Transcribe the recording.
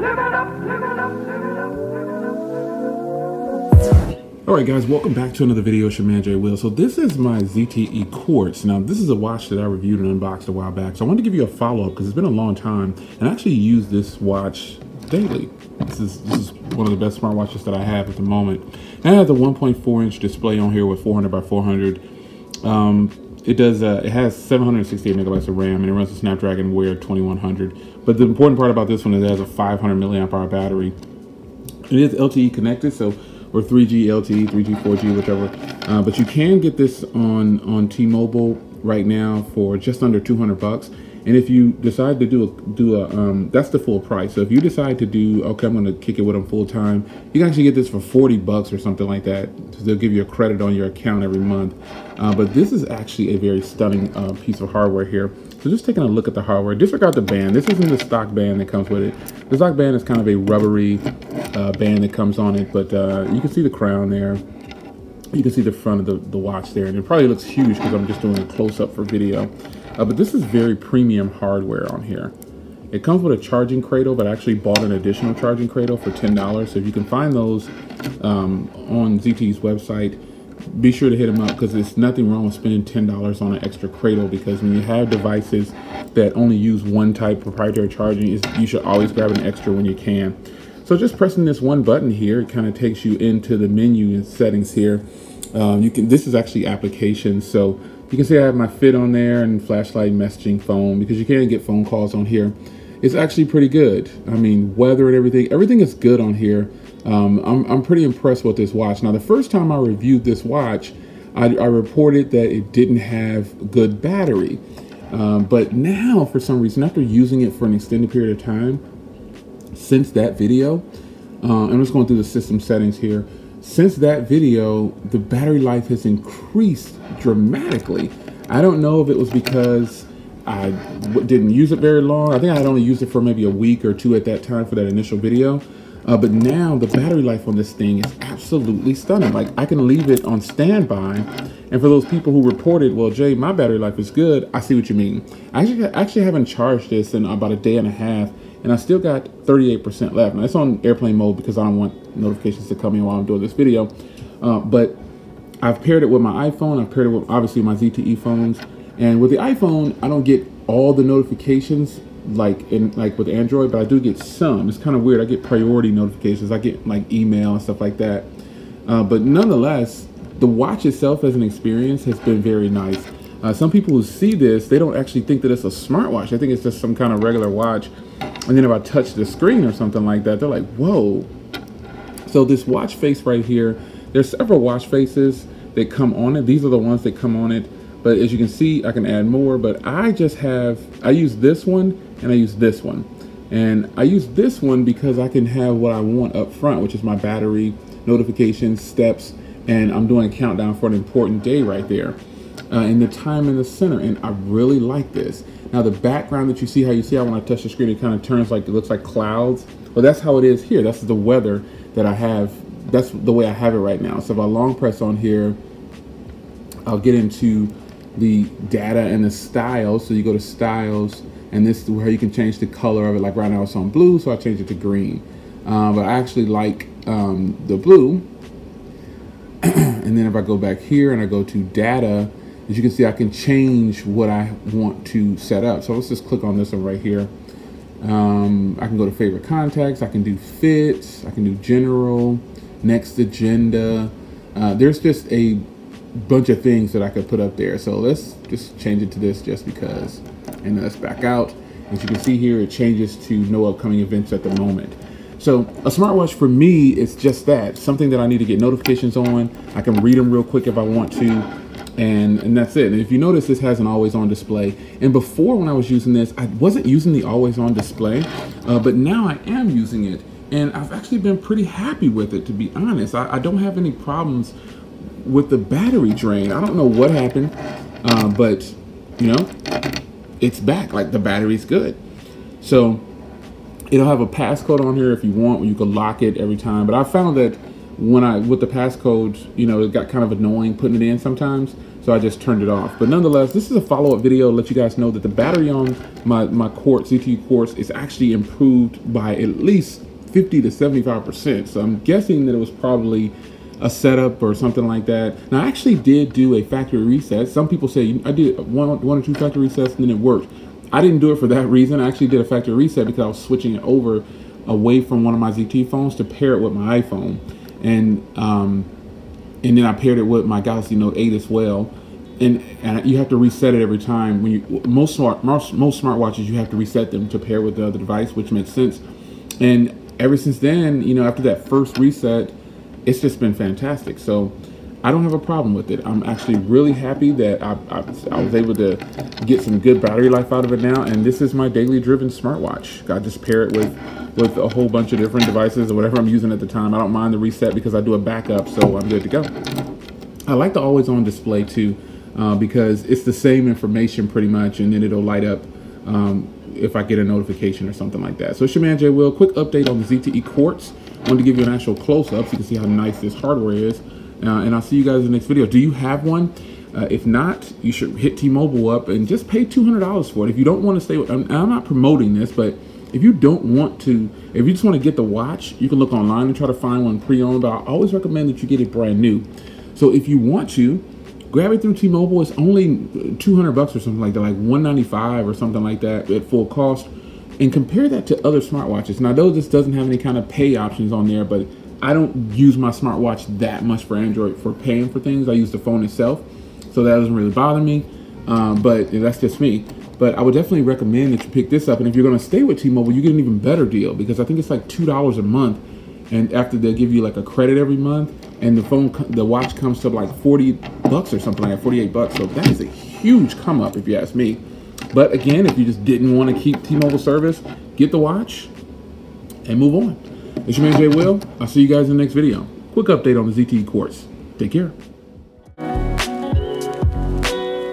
Alright guys, welcome back to another video. It's your man Jay Will. So this is my ZTE Quartz. Now this is a watch that I reviewed and unboxed a while back. So I wanted to give you a follow-up because it's been a long time and I actually use this watch daily. This is one of the best smartwatches that I have at the moment. And it has a 1.4 inch display on here with 400 by 400. It has 768 megabytes of RAM and it runs a Snapdragon Wear 2100. But the important part about this one is it has a 500 milliamp hour battery. It is LTE connected, or 3G LTE, 3G, 4G, whichever. But you can get this on T-Mobile right now for just under 200 bucks. And if you decide to do a that's the full price. So if you decide to do, okay, I'm gonna kick it with them full time, you can actually get this for 40 bucks or something like that. So they'll give you a credit on your account every month. But this is actually a very stunning piece of hardware here. So just taking a look at the hardware, disregard the band. This isn't the stock band that comes with it. The stock band is kind of a rubbery band that comes on it, but you can see the crown there. You can see the front of the watch there, and it probably looks huge because I'm just doing a close-up for video. But this is very premium hardware on here. It comes with a charging cradle, but I actually bought an additional charging cradle for $10. So if you can find those on ZTE's website, be sure to hit them up because there's nothing wrong with spending $10 on an extra cradle, because when you have devices that only use one type of proprietary charging, you should always grab an extra when you can. So just pressing this one button here, it kind of takes you into the menu and settings here. This is actually applications, so you can see I have my fit on there and flashlight, messaging, phone, because you can get phone calls on here. It's actually pretty good. I mean, weather and everything is good on here. I'm pretty impressed with this watch. Now, the first time I reviewed this watch, I reported that it didn't have good battery. But now, for some reason, after using it for an extended period of time, since that video, I'm just going through the system settings here. Since that video, the battery life has increased dramatically. I don't know if it was because I didn't use it very long. I think I had only used it for maybe a week or two at that time for that initial video. But now the battery life on this thing is absolutely stunning. Like, I can leave it on standby. And for those people who reported, well, Jay, my battery life is good, I see what you mean. I actually haven't charged this in about a day and a half, and I still got 38% left. Now, it's on airplane mode because I don't want notifications to come in while I'm doing this video. But I've paired it with my iPhone. I've paired it with, obviously, my ZTE phones. And with the iPhone, I don't get all the notifications like with Android, but I do get some. It's kind of weird. I get priority notifications. I get like email and stuff like that. But nonetheless, the watch itself as an experience has been very nice. Some people who see this, they don't actually think that it's a smartwatch. I think it's just some kind of regular watch. And then if I touch the screen or something like that, they're like, whoa. So this watch face right here, there's several watch faces that come on it. These are the ones that come on it. But as you can see, I can add more, but I use this one and I use this one. And I use this one because I can have what I want up front, which is my battery, notifications, steps, and I'm doing a countdown for an important day right there. And the time in the center, and I really like this. Now the background that you see how when I touch the screen, it kind of turns like, it looks like clouds. Well, that's how it is here. That's the weather that I have. That's the way I have it right now. So if I long press on here, I'll get into the data and the styles. So you go to styles, and this is where you can change the color of it. Like right now it's on blue, so I changed it to green. But I actually like the blue. And then if I go back here and I go to data, as you can see, I can change what I want to set up. So let's just click on this one right here. I can go to favorite contacts. I can do fits. I can do general, next agenda. There's just a bunch of things that I could put up there. So let's just change it to this just because. And let's back out. As you can see here, it changes to no upcoming events at the moment. So a smartwatch for me is just that, something that I need to get notifications on. I can read them real quick if I want to, and that's it. And if you notice, this has an always on display. And before, when I was using this, I wasn't using the always on display, but now I am using it. And I've actually been pretty happy with it, to be honest. I don't have any problems with the battery drain. I don't know what happened, but you know, it's back. Like, the battery's good. So it'll have a passcode on here if you want, where you can lock it every time. But I found that with the passcode, you know, it got kind of annoying putting it in sometimes, so I just turned it off. But nonetheless, this is a follow-up video to let you guys know that the battery on my Quartz, ZTE Quartz, is actually improved by at least 50 to 75%. So I'm guessing that it was probably a setup or something like that. Now, I actually did do a factory reset. Some people say I did one or two factory resets and then it worked. I didn't do it for that reason. I actually did a factory reset because I was switching it over away from one of my ZTE phones to pair it with my iPhone. And then I paired it with my Galaxy Note 8 as well. And you have to reset it every time. When most smartwatches, you have to reset them to pair with the other device, which makes sense. And ever since then, you know, after that first reset, it's just been fantastic. So I don't have a problem with it. I'm actually really happy that I was able to get some good battery life out of it now. And this is my daily driven smartwatch. I just pair it with a whole bunch of different devices or whatever I'm using at the time. I don't mind the reset because I do a backup, so I'm good to go. I like the always on display too, because it's the same information pretty much, and then it'll light up if I get a notification or something like that. So it's your man Jay Will. Quick update on the ZTE Quartz. I wanted to give you an actual close-up so you can see how nice this hardware is. And I'll see you guys in the next video. Do you have one? If not, you should hit T-Mobile up and just pay $200 for it. If you don't want to stay with, I'm not promoting this, but if you don't want to, if you just want to get the watch, you can look online and try to find one pre-owned, but I always recommend that you get it brand new. So if you want to, grab it through T-Mobile. It's only $200 or something like that, like $195 or something like that at full cost. And compare that to other smartwatches. Now, though this doesn't have any kind of pay options on there, but I don't use my smartwatch that much for Android for paying for things. I use the phone itself, so that doesn't really bother me. But that's just me. But I would definitely recommend that you pick this up. And if you're going to stay with T-Mobile, you get an even better deal because I think it's like $2 a month. And after they'll give you like a credit every month, and the watch comes to like $40 or something like that, $48. So that is a huge come up if you ask me. But again, if you just didn't want to keep T-Mobile service, get the watch and move on. It's your man Jay Will. I'll see you guys in the next video. Quick update on the ZTE Quartz. Take care.